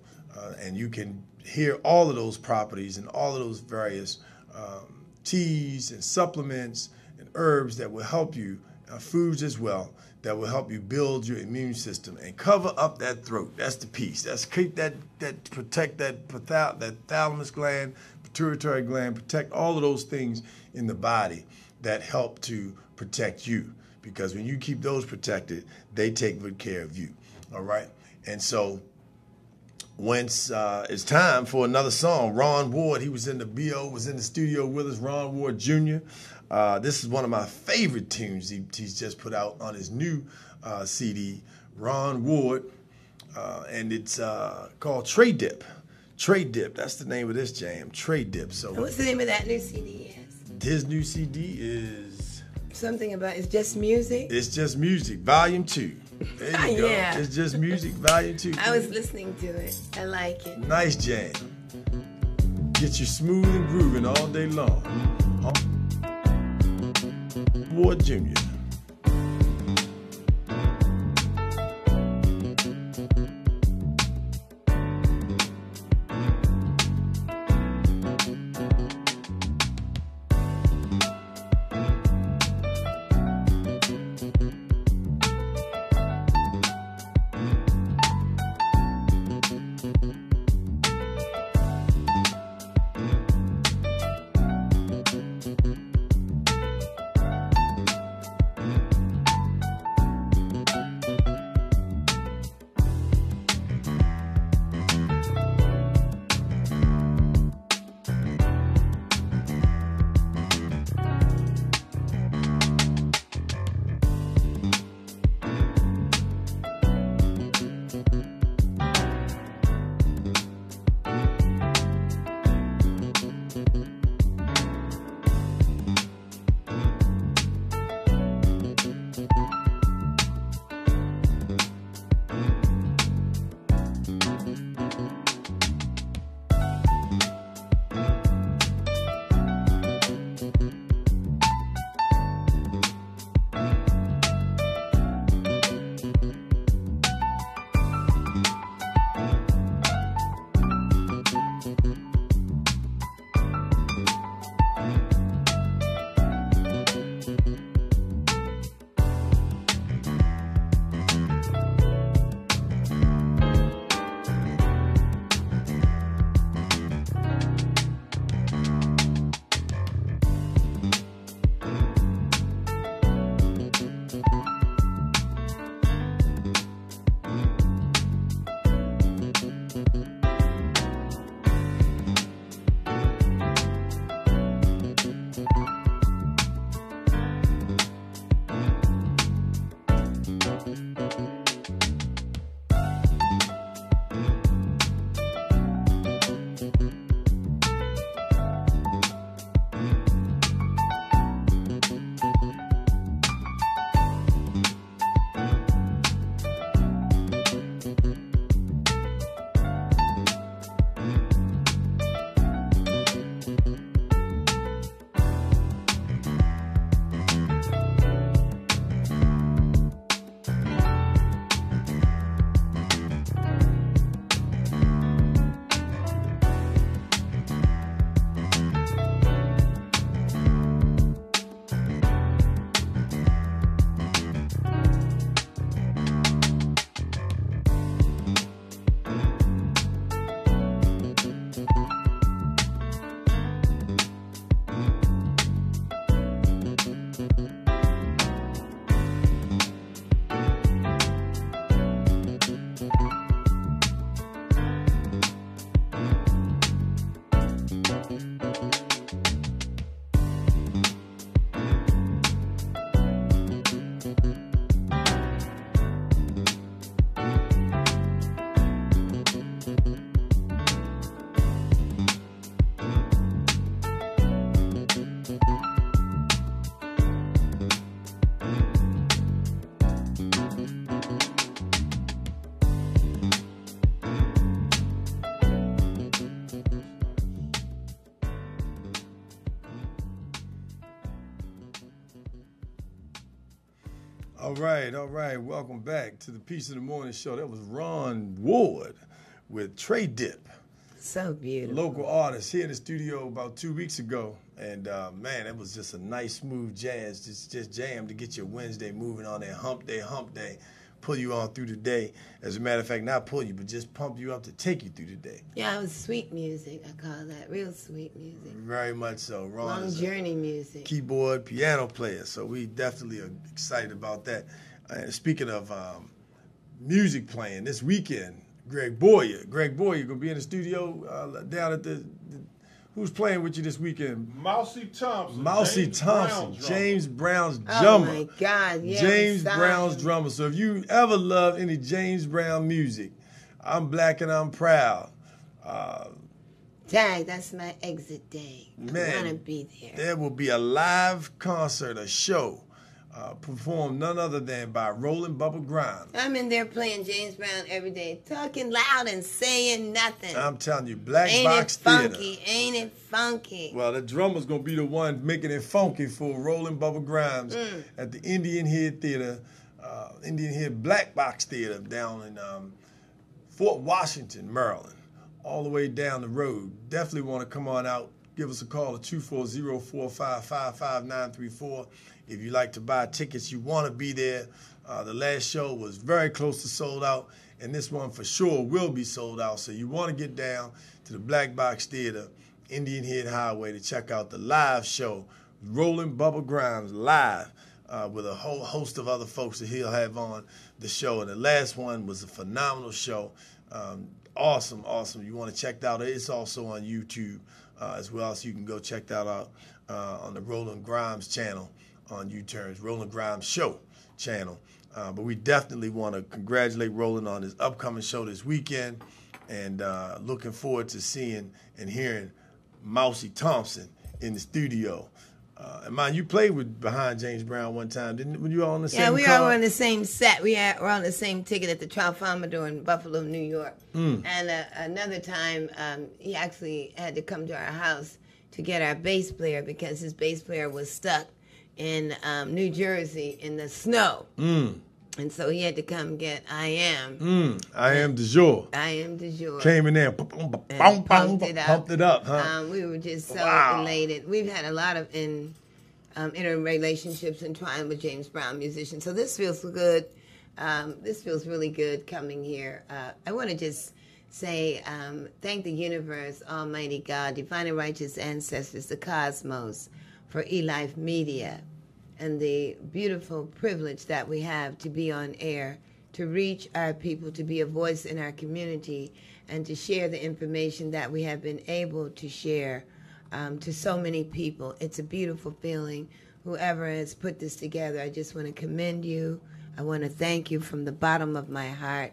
Speaker 1: And you can hear all of those properties and all of those various teas and supplements and herbs that will help you, foods as well, that will help you build your immune system and cover up that throat. That's the piece. That's keep that protect that thalamus gland, pituitary gland, protect all of those things in the body that help to protect you. Because when you keep those protected, they take good care of you. All right. And so once it's time for another song, Ron Ward, he was in the studio with us, Ron Ward Jr. This is one of my favorite tunes he's just put out on his new CD, Ron Ward, and it's called Trade Dip. Trade Dip, that's the name of this jam, Trade Dip. So
Speaker 2: what's the name of that new CD?
Speaker 1: His new CD is...
Speaker 2: Something about It's Just Music?
Speaker 1: It's Just Music, Volume 2. There you go.
Speaker 2: Yeah.
Speaker 1: It's Just Music, Volume 2.
Speaker 2: I was listening to it. I like it.
Speaker 1: Nice jam. Get you smooth and grooving all day long. Ward Jr. All right. Welcome back to the Peace of the Morning Show. That was Ron Ward with Trey Dip.
Speaker 2: So beautiful.
Speaker 1: Local artist here in the studio about 2 weeks ago. And, man, it was just a nice, smooth jazz. Just jam to get your Wednesday moving on that hump day. Pull you on through the day. As a matter of fact, not pull you, but just pump you up to take you through the day.
Speaker 2: Yeah, it was sweet music. I call that real sweet music.
Speaker 1: Very much so. Ron
Speaker 2: Long
Speaker 1: is
Speaker 2: journey music.
Speaker 1: keyboard, piano player. So we definitely are excited about that. Speaking of music playing, this weekend, Greg Boyer going to be in the studio down at the who's playing with you this weekend?
Speaker 5: Mousy Thompson.
Speaker 1: James Brown's
Speaker 2: Oh
Speaker 1: drummer.
Speaker 2: my God, yes.
Speaker 1: James Brown's drummer. So if you ever love any James Brown music, I'm Black and I'm Proud.
Speaker 2: Dag, that's my exit day.
Speaker 1: Man,
Speaker 2: I want to be there.
Speaker 1: There will be a live concert, a show, performed none other than by Roland Bubba Grimes.
Speaker 2: I'm in there playing James Brown every day, talking loud and saying nothing.
Speaker 1: I'm telling you, Black
Speaker 2: Ain't
Speaker 1: Box
Speaker 2: it funky?
Speaker 1: Theater.
Speaker 2: Ain't it funky?
Speaker 1: Well, the drummer's going to be the one making it funky for Roland Bubba Grimes at the Indian Head Theater, Indian Head Black Box Theater down in Fort Washington, Maryland, all the way down the road. Definitely want to come on out. Give us a call at 240-455-5934. If you like to buy tickets, you want to be there. The last show was very close to sold out, and this one for sure will be sold out. So you want to get down to the Black Box Theater, Indian Head Highway, to check out the live show, Roland Bubba Grimes live, with a whole host of other folks that he'll have on the show. And the last one was a phenomenal show. Awesome. You want to check that out. It's also on YouTube as well, so you can go check that out on the Roland Grimes channel on YouTube, Roland Grimes Show channel. But we definitely want to congratulate Roland on his upcoming show this weekend, and looking forward to seeing and hearing Mousy Thompson in the studio. And mind, you played with behind James Brown one time, didn't you? Were you all on the same
Speaker 2: Yeah, we
Speaker 1: car?
Speaker 2: all were on the same set. We were on the same ticket at the Tralfamador in Buffalo, New York. And another time, he actually had to come to our house to get our bass player because his bass player was stuck in New Jersey in the snow. And so he had to come get I Am.
Speaker 1: I Am du jour.
Speaker 2: I Am du jour.
Speaker 1: Came in there, pumped it up, huh?
Speaker 2: We were just so
Speaker 1: Wow.
Speaker 2: elated. We've had a lot of interrelationships and trying with James Brown musicians. So this feels good. This feels really good coming here. I want to just say thank the universe, Almighty God, divine and righteous ancestors, the cosmos, for eLife Media and the beautiful privilege that we have to be on air, to reach our people, to be a voice in our community, and to share the information that we have been able to share to so many people. It's a beautiful feeling. Whoever has put this together, I just want to commend you. I want to thank you from the bottom of my heart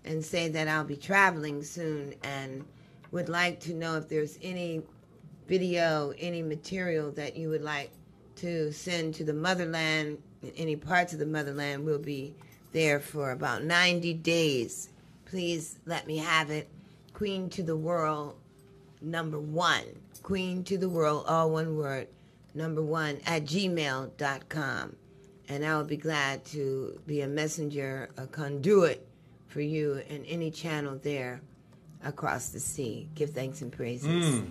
Speaker 2: and say that I'll be traveling soon and would like to know if there's any video, any material that you would like to send to the motherland, in any parts of the motherland. We'll be there for about 90 days. Please let me have it. Queen to the World, #1. Queen to the World, all one word, #1 at gmail.com. And I will be glad to be a messenger, a conduit for you in any channel there across the sea. Give thanks and praises.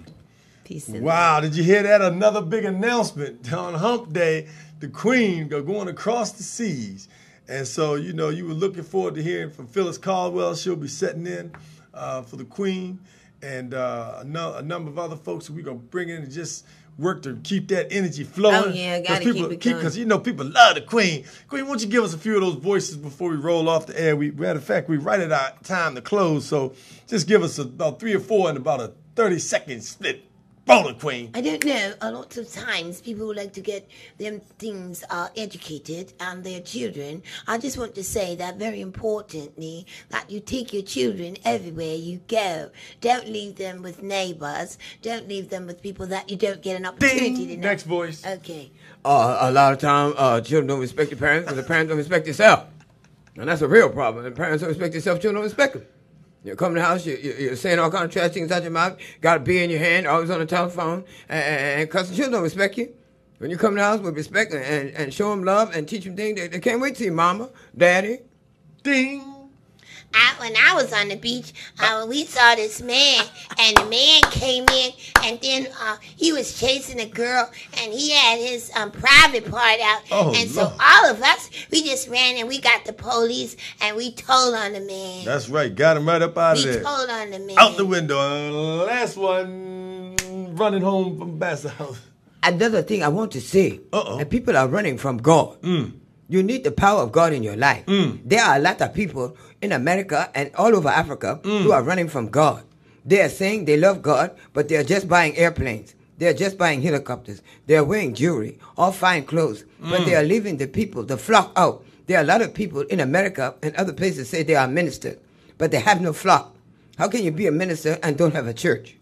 Speaker 2: Peace and
Speaker 1: Wow, did you hear that? Another big announcement on Hump Day. The Queen going across the seas. And so, you know, you were looking forward to hearing from Phyllis Caldwell. She'll be setting in for the Queen. And a number of other folks that we're going to bring in and just work to keep that energy flowing.
Speaker 2: Oh, yeah, got to keep it going.
Speaker 1: Because, you know, people love the Queen. Queen, won't you give us a few of those voices before we roll off the air? Matter of fact, we right at our time to close. So just give us about 3 or 4 in about a 30-second split. Bowling Queen.
Speaker 2: I don't know. A lot of times people would like to get them things educated and their children. I just want to say that very importantly, that you take your children everywhere you go. Don't leave them with neighbors. Don't leave them with people that you don't get an opportunity to know.
Speaker 1: Next voice.
Speaker 2: Okay.
Speaker 6: A lot of time, children don't respect their parents, and the parents don't respect themselves. And that's a real problem. The parents don't respect themselves, children don't respect them. You come to the house, you're saying all kinds of trash things out your mouth, got a beer in your hand, always on the telephone, and cussing. Children don't respect you. When you come to the house with respect and show them love and teach them things, they can't wait to see mama, daddy.
Speaker 1: Ding.
Speaker 2: When I was on the beach, we saw this man, and the man came in, and then he was chasing a girl, and he had his private part out.
Speaker 1: Oh,
Speaker 2: and so
Speaker 1: Lord.
Speaker 2: all of us, we just ran, and we got the police, and we told on the man.
Speaker 1: That's right. Got him right up out of
Speaker 2: We
Speaker 1: there.
Speaker 2: told on the man.
Speaker 1: Out the window. Last one, running home from Bassett House.
Speaker 6: Another thing I want to say, that people are running from God. You need the power of God in your life. There are a lot of people in America and all over Africa who are running from God. They are saying they love God, but they are just buying airplanes. They are just buying helicopters. They are wearing jewelry, all fine clothes, but they are leaving the people, the flock out. There are a lot of people in America and other places say they are ministers, but they have no flock. How can you be a minister and don't have a church?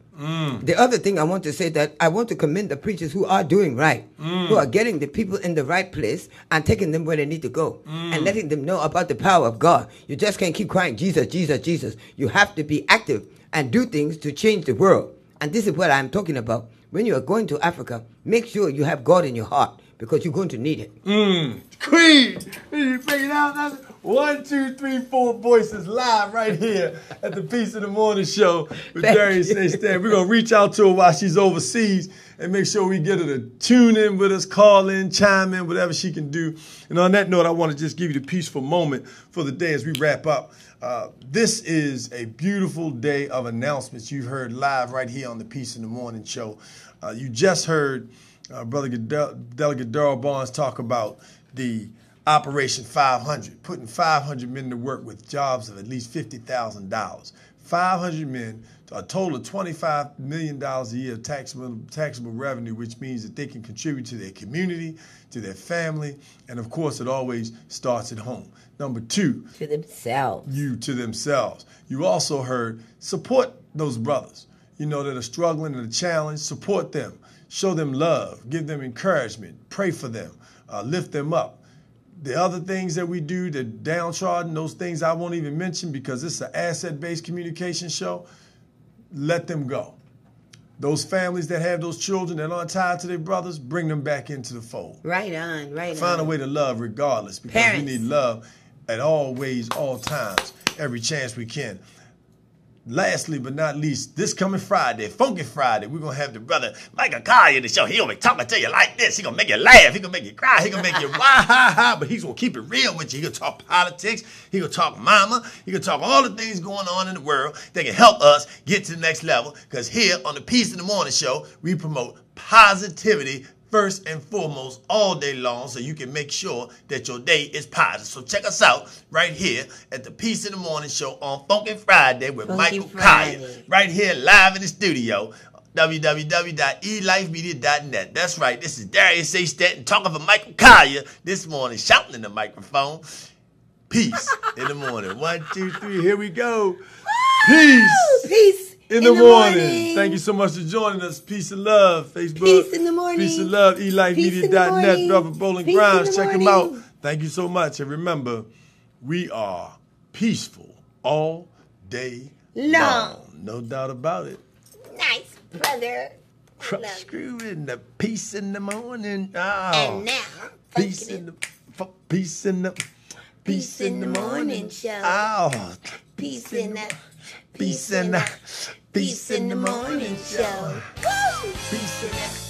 Speaker 6: The other thing I want to say that I want to commend the preachers who are doing right, who are getting the people in the right place and taking them where they need to go and letting them know about the power of God. You just can't keep crying, Jesus, Jesus, Jesus. You have to be active and do things to change the world. And this is what I'm talking about. When you are going to Africa, make sure you have God in your heart because you're going to need it.
Speaker 1: Queen, you bring it out. 1, 2, 3, 4 voices live right here at the Peace in the Morning show with Darius A. Stan. We're going to reach out to her while she's overseas and make sure we get her to tune in with us, call in, chime in, whatever she can do. And on that note, I want to just give you the peaceful moment for the day as we wrap up. This is a beautiful day of announcements you've heard live right here on the Peace in the Morning show. You just heard Brother Delegate Darrell Barnes talk about the Operation 500, putting 500 men to work with jobs of at least $50,000. 500 men, a total of $25 million a year of taxable revenue, which means that they can contribute to their community, to their family, and of course it always starts at home. Number 2,
Speaker 2: To themselves.
Speaker 1: to themselves. You also heard support those brothers, that are struggling and a challenge. Support them, show them love, give them encouragement, pray for them, lift them up. The other things that we do, the downtrodden, those things I won't even mention because it's an asset-based communication show, let them go. Those families that have those children that aren't tied to their brothers, bring them back into the fold.
Speaker 2: Right on, right on.
Speaker 1: Find a way to love regardless because
Speaker 2: Parents.
Speaker 1: we need love at all ways, all times, every chance we can. Lastly but not least, this coming Friday, Funky Friday, we're going to have the brother Michael Collier in the show. He going to be talking to you like this. He going to make you laugh. He going to make you cry. He going to make you wah-ha-ha. But he's going to keep it real with you. He going to talk politics. He going to talk mama. He going to talk all the things going on in the world that can help us get to the next level. Because here on the Peace in the Morning show, we promote positivity first and foremost all day long so you can make sure that your day is positive. So check us out right here at the Peace in the Morning show on Funky Friday with
Speaker 2: Funky
Speaker 1: Michael
Speaker 2: Friday.
Speaker 1: Collier. Right here live in the studio, www.elifemedia.net. That's right, this is Darius A. Stanton talking for Michael Collier this morning, shouting in the microphone. Peace in the morning. 1, 2, 3, here we go. Peace.
Speaker 2: Peace.
Speaker 1: In the morning. Thank you so much for joining us. Peace and love. Facebook.
Speaker 2: Peace in the morning.
Speaker 1: Peace and love.
Speaker 2: Peace in the
Speaker 1: elifemedia.net.
Speaker 2: morning.
Speaker 1: Brother Bowling
Speaker 2: Peace in
Speaker 1: Grimes.
Speaker 2: the
Speaker 1: Check them out.
Speaker 2: morning.
Speaker 1: Thank you so much. And remember, we are peaceful all day long. No doubt about it.
Speaker 2: Nice, brother.
Speaker 1: Crop
Speaker 2: Love
Speaker 1: screw in the peace in the morning. Oh.
Speaker 2: And now,
Speaker 1: Peace in the peace in the
Speaker 2: Peace in the morning show.
Speaker 1: Oh.
Speaker 2: Peace in the
Speaker 1: Peace in the
Speaker 2: Peace in the morning show. Woo!
Speaker 1: Peace in the